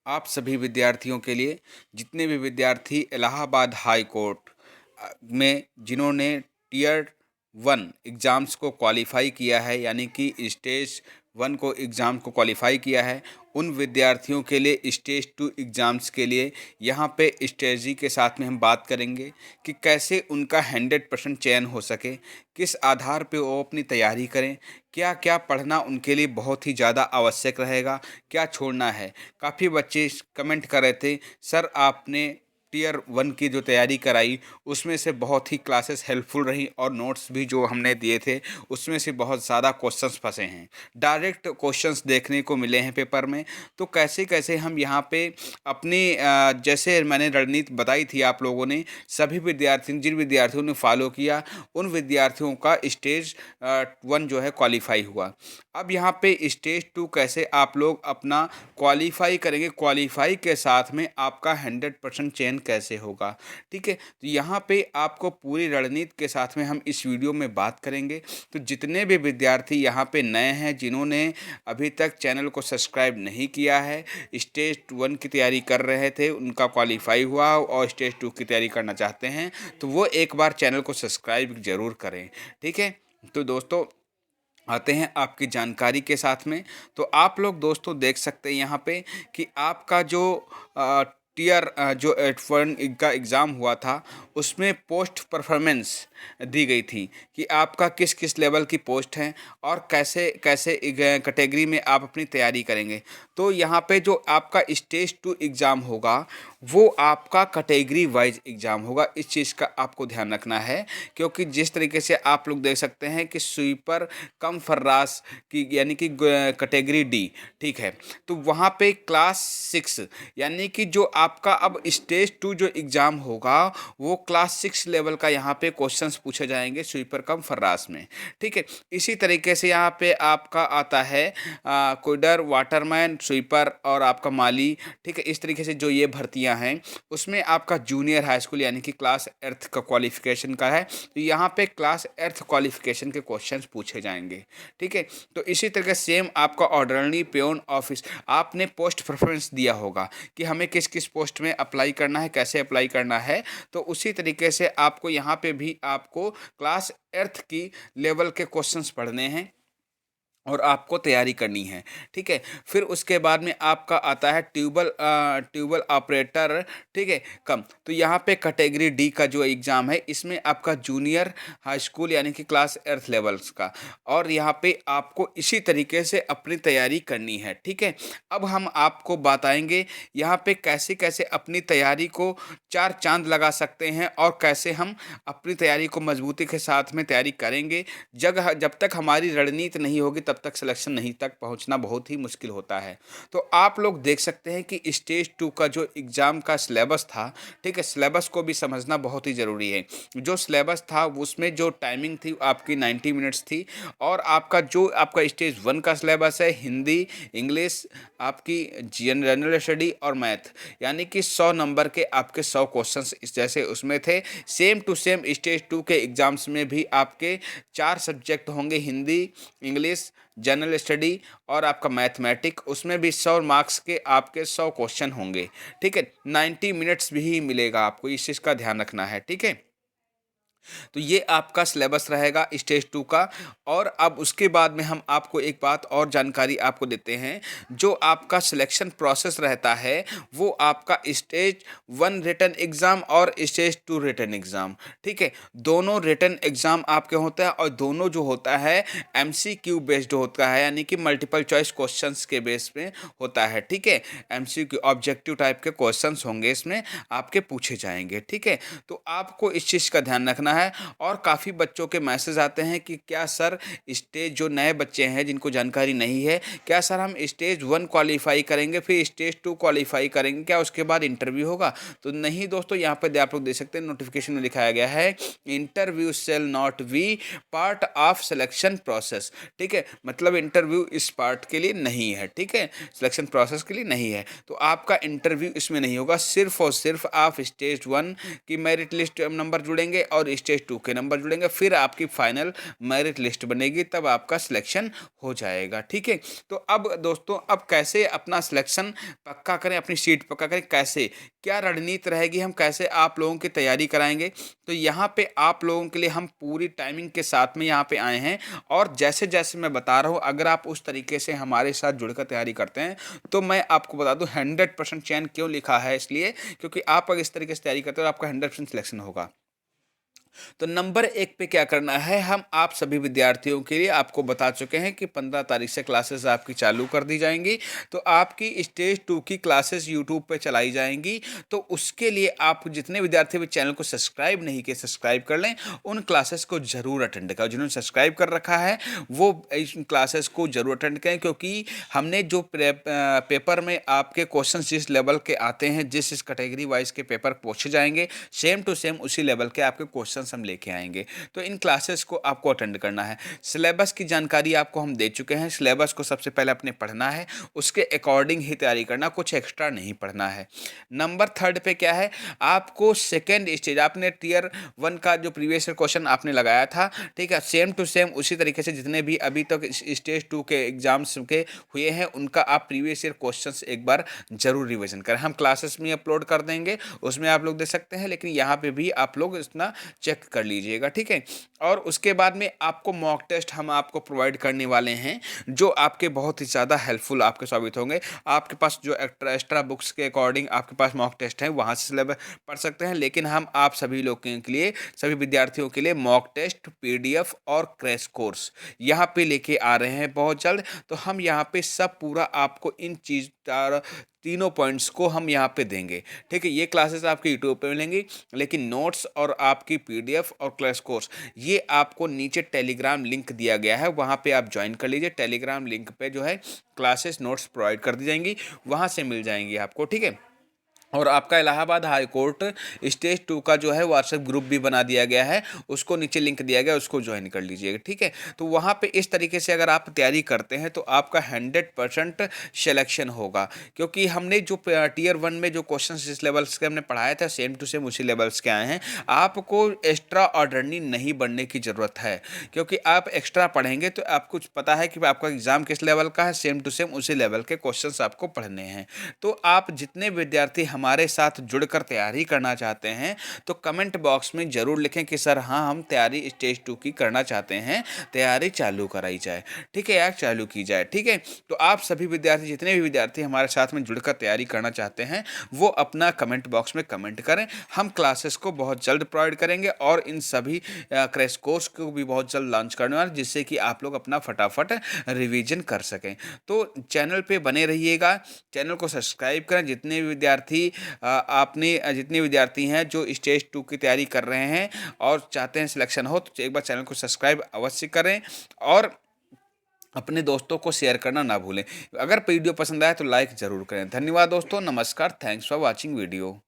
आप सभी विद्यार्थियों के लिए, जितने भी विद्यार्थी इलाहाबाद हाई कोर्ट में जिन्होंने टियर 1 एग्ज़ाम्स को क्वालिफ़ाई किया है, यानी कि स्टेज 1 को एग्ज़ाम को क्वालिफ़ाई किया है, उन विद्यार्थियों के लिए स्टेज 2 एग्ज़ाम्स के लिए यहाँ पे स्ट्रेटजी के साथ में हम बात करेंगे कि कैसे उनका 100% चयन हो सके, किस आधार पे वो अपनी तैयारी करें, क्या-क्या पढ़ना उनके लिए बहुत ही ज़्यादा आवश्यक रहेगा, क्या छोड़ना है। काफ़ी बच्चे कमेंट कर रहे थे, सर आपने टियर 1 की जो तैयारी कराई उसमें से बहुत ही क्लासेस हेल्पफुल रहीं और नोट्स भी जो हमने दिए थे उसमें से बहुत ज़्यादा क्वेश्चंस फंसे हैं। डायरेक्ट क्वेश्चंस देखने को मिले हैं पेपर में, तो कैसे-कैसे हम यहाँ पे अपनी जैसे मैंने रणनीति बताई थी आप लोगों ने, सभी विद्यार्थी जिन विद्यार्थियों ने फॉलो किया उन विद्यार्थियों का स्टेज 1 जो है क्वालीफाई हुआ। अब यहाँ पे स्टेज 2 कैसे आप लोग अपना क्वालीफाई करेंगे, क्वालीफाई के साथ में आपका 100% चयन कैसे होगा, ठीक है? तो यहाँ पे आपको पूरी रणनीति के साथ में हम इस वीडियो में बात करेंगे। तो जितने भी विद्यार्थी यहाँ पे नए हैं, जिन्होंने अभी तक चैनल को सब्सक्राइब नहीं किया है, स्टेज 1 की तैयारी कर रहे थे, उनका क्वालीफाई हुआ और स्टेज 2 की तैयारी करना चाहते हैं, तो वो एक बार चैनल को सब्सक्राइब ज़रूर करें, ठीक है? तो दोस्तों आते हैं आपकी जानकारी के साथ में। तो आप लोग दोस्तों देख सकते हैं यहाँ पे कि आपका जो टियर जो 1 का एग्ज़ाम हुआ था उसमें पोस्ट परफॉर्मेंस दी गई थी कि आपका किस किस लेवल की पोस्ट है और कैसे कैसे कैटेगरी में आप अपनी तैयारी करेंगे। तो यहाँ पे जो आपका स्टेज 2 एग्ज़ाम होगा वो आपका कैटेगरी वाइज एग्ज़ाम होगा, इस चीज़ का आपको ध्यान रखना है। क्योंकि जिस तरीके से आप लोग देख सकते हैं कि स्वीपर कम फर्रास की यानी कि कैटेगरी डी, ठीक है? तो वहाँ पे क्लास 6 यानी कि जो आपका अब स्टेज 2 जो एग्ज़ाम होगा वो क्लास 6 लेवल का यहाँ पे क्वेश्चंस पूछे जाएंगे स्वीपर कम फर्रास में, ठीक है? इसी तरीके से यहाँ पे आपका आता है कोडर, वाटरमैन, स्वीपर और आपका माली, ठीक है? इस तरीके से जो ये भर्तियाँ हैं उसमें आपका जूनियर हाई स्कूल यानी कि क्लास 8th का क्वालिफिकेशन का है, तो यहाँ पे क्लास 8th क्वालिफिकेशन के क्वेश्चंस पूछे जाएंगे, ठीक है? तो इसी तरीके सेम आपका ऑर्डरली प्योन ऑफिस आपने पोस्ट प्रेफरेंस दिया होगा कि हमें किस किस पोस्ट में अप्लाई करना है, कैसे अप्लाई करना है, तो उसी तरीके से आपको यहाँ पे भी आपको क्लास 8th की लेवल के क्वेश्चंस पढ़ने हैं और आपको तैयारी करनी है, ठीक है? फिर उसके बाद में आपका आता है ट्यूबल ऑपरेटर, ठीक है? कम, तो यहाँ पे कैटेगरी डी का जो एग्ज़ाम है इसमें आपका जूनियर हाई स्कूल यानी कि क्लास 8th लेवल्स का, और यहाँ पे आपको इसी तरीके से अपनी तैयारी करनी है, ठीक है? अब हम आपको बताएंगे यहाँ पे कैसे-कैसे अपनी तैयारी को 4 चाँद लगा सकते हैं और कैसे हम अपनी तैयारी को मजबूती के साथ में तैयारी करेंगे। जब तक हमारी रणनीति नहीं होगी तब तक सिलेक्शन नहीं तक पहुंचना बहुत ही मुश्किल होता है। तो आप लोग देख सकते हैं कि स्टेज 2 का जो एग्ज़ाम का सिलेबस था, ठीक है? सिलेबस को भी समझना बहुत ही ज़रूरी है। जो सिलेबस था उसमें जो टाइमिंग थी आपकी 90 मिनट्स थी, और आपका स्टेज 1 का सिलेबस है हिंदी, इंग्लिश, आपकी जनरल स्टडी और मैथ, यानी कि 100 नंबर के आपके 100 क्वेश्चंस जैसे उसमें थे, सेम टू सेम स्टेज 2 के एग्ज़ाम्स में भी आपके 4 सब्जेक्ट होंगे, हिंदी, इंग्लिश, जनरल स्टडी और आपका मैथमेटिक, उसमें भी 100 मार्क्स के आपके 100 क्वेश्चन होंगे, ठीक है? 90 मिनट्स भी ही मिलेगा आपको, इस चीज़ का ध्यान रखना है, ठीक है? तो ये आपका सिलेबस रहेगा स्टेज 2 का। और अब उसके बाद में हम आपको एक बात और जानकारी आपको देते हैं, जो आपका सिलेक्शन प्रोसेस रहता है वो आपका स्टेज 1 रिटन एग्ज़ाम और स्टेज 2 रिटन एग्ज़ाम, ठीक है? दोनों रिटन एग्ज़ाम आपके होते हैं और दोनों जो होता है एमसीक्यू बेस्ड होता है, यानी कि मल्टीपल चॉइस क्वेश्चंस के बेस पे होता है, ठीक है? एमसीक्यू ऑब्जेक्टिव टाइप के क्वेश्चंस होंगे, इसमें आपके पूछे जाएंगे, ठीक है? तो आपको इस चीज़ का ध्यान रखना है। और काफ़ी बच्चों के मैसेज आते हैं कि क्या सर स्टेज, जो नए बच्चे हैं जिनको जानकारी नहीं है, क्या सर हम स्टेज 1 क्वालीफाई करेंगे फिर स्टेज 2 क्वालीफाई करेंगे, क्या उसके बाद इंटरव्यू होगा? तो नहीं दोस्तों, यहाँ पे आप लोग देख सकते हैं नोटिफिकेशन में दिखाया गया है, interview shall not be part of selection process, ठीक है? मतलब इंटरव्यू इस पार्ट के लिए नहीं है, ठीक है? सिलेक्शन प्रोसेस के लिए नहीं है, तो आपका इंटरव्यू इसमें नहीं होगा। सिर्फ और सिर्फ आप स्टेज 1 की मेरिट लिस्ट नंबर जुड़ेंगे और स्टेज 2 के नंबर जुड़ेंगे, फिर आपकी फाइनल मेरिट लिस्ट बनेगी, तब आपका सिलेक्शन हो जाएगा। ठीक है, तो अब दोस्तों अब कैसे अपना सिलेक्शन पक्का करें, अपनी सीट पक्का करें, कैसे, क्या रणनीति रहेगी, हम कैसे आप लोगों की तैयारी कराएंगे। तो यहाँ पे आप लोगों के लिए हम पूरी टाइमिंग के साथ में यहाँ पे आए हैं, और जैसे जैसे मैं बता रहा हूँ, अगर आप उस तरीके से हमारे साथ जुड़कर तैयारी करते हैं तो मैं आपको बता दूं 100% चयन क्यों लिखा है, इसलिए क्योंकि आप अगर इस तरीके से तैयारी करते हो तो आपका 100% सिलेक्शन होगा। तो नंबर 1 पे क्या करना है, हम आप सभी विद्यार्थियों के लिए आपको बता चुके हैं कि 15 तारीख से क्लासेस आपकी चालू कर दी जाएंगी। तो आपकी स्टेज 2 की क्लासेस यूट्यूब पे चलाई जाएंगी। तो उसके लिए आप जितने विद्यार्थी भी चैनल को सब्सक्राइब नहीं किए, सब्सक्राइब कर लें, उन क्लासेस को जरूर अटेंड करें। जिन्होंने सब्सक्राइब कर रखा है वो इस क्लासेस को जरूर अटेंड करें, क्योंकि हमने जो पेपर में आपके क्वेश्चन जिस लेवल के आते हैं, जिस कैटेगरी वाइज के पेपर पूछे जाएंगे, सेम टू सेम उसी लेवल के आपके क्वेश्चन हम लेके आएंगे। तो इन क्लासेस को आपको अटेंड करना है। सिलेबस की जानकारी आपको हम दे चुके हैं। सिलेबस को सबसे पहले अपने पढ़ना है, उसके अकॉर्डिंग ही तैयारी करना, कुछ एक्स्ट्रा नहीं पढ़ना है। नंबर 3 पे क्या है, आपको सेकेंड स्टेज, आपने टियर 1 का जो प्रीवियस क्वेश्चन आपने लगाया था, ठीक है, सेम टू सेम उसी तरीके से जितने भी अभी तक स्टेज 2 के एग्जाम्स के हुए हैं उनका आप प्रीवियस ईयर क्वेश्चंस एक बार जरूर रिवीजन करें। हम क्लासेस में अपलोड कर देंगे, उसमें आप लोग देख सकते हैं, लेकिन यहाँ पे भी आप लोग इतना चेक कर लीजिएगा। ठीक है, और उसके बाद में आपको मॉक टेस्ट हम आपको प्रोवाइड करने वाले हैं, जो आपके बहुत ही ज़्यादा हेल्पफुल आपके साबित होंगे। आपके पास जो एक्स्ट्रा बुक्स के अकॉर्डिंग आपके पास मॉक टेस्ट है, वहाँ से सिलेबस पढ़ सकते हैं, लेकिन हम आप सभी लोगों के लिए, सभी विद्यार्थियों के लिए मॉक टेस्ट, पीडीएफ और क्रैश कोर्स यहाँ पे लेके आ रहे हैं बहुत जल्द। तो हम यहाँ पे सब पूरा आपको इन चीज़ तीनों पॉइंट्स को हम यहाँ पे देंगे। ठीक है, ये क्लासेस आपके यूट्यूब पे मिलेंगी, लेकिन नोट्स और आपकी पीडीएफ और क्लास कोर्स ये आपको नीचे टेलीग्राम लिंक दिया गया है, वहाँ पे आप ज्वाइन कर लीजिए। टेलीग्राम लिंक पे जो है क्लासेस नोट्स प्रोवाइड कर दी जाएंगी, वहाँ से मिल जाएंगी आपको। ठीक है, और आपका इलाहाबाद हाई कोर्ट स्टेज 2 का जो है व्हाट्सएप ग्रुप भी बना दिया गया है, उसको नीचे लिंक दिया गया है, उसको ज्वाइन कर लीजिएगा। ठीक है, तो वहाँ पे इस तरीके से अगर आप तैयारी करते हैं तो आपका 100% सिलेक्शन होगा, क्योंकि हमने जो टियर 1 में जो क्वेश्चन जिस लेवल्स के हमने पढ़ाया था सेम टू सेम उसी लेवल्स के आए हैं। आपको एक्स्ट्रा ऑर्डरनी नहीं बनने की ज़रूरत है, क्योंकि आप एक्स्ट्रा पढ़ेंगे तो आपको पता है कि आपका एग्जाम किस लेवल का है, सेम टू सेम उसी लेवल के क्वेश्चंस आपको पढ़ने हैं। तो आप जितने विद्यार्थी हमारे साथ जुड़कर तैयारी करना चाहते हैं तो कमेंट बॉक्स में ज़रूर लिखें कि सर हाँ हम तैयारी स्टेज 2 की करना चाहते हैं, तैयारी चालू कराई जाए। ठीक है यार, चालू की जाए। ठीक है, तो आप सभी विद्यार्थी, जितने भी विद्यार्थी हमारे साथ में जुड़कर तैयारी करना चाहते हैं वो अपना कमेंट बॉक्स में कमेंट करें। हम क्लासेस को बहुत जल्द प्रोवाइड करेंगे और इन सभी क्रैश कोर्स को भी बहुत जल्द लॉन्च करने वाले, जिससे कि आप लोग अपना फटाफट रिवीजन कर सकें। तो चैनल पे बने रहिएगा, चैनल को सब्सक्राइब करें। जितने भी विद्यार्थी जितने विद्यार्थी हैं जो स्टेज 2 की तैयारी कर रहे हैं और चाहते हैं सिलेक्शन हो, तो एक बार चैनल को सब्सक्राइब अवश्य करें और अपने दोस्तों को शेयर करना ना भूलें। अगर वीडियो पसंद आए तो लाइक ज़रूर करें। धन्यवाद दोस्तों, नमस्कार, थैंक्स फॉर वॉचिंग वीडियो।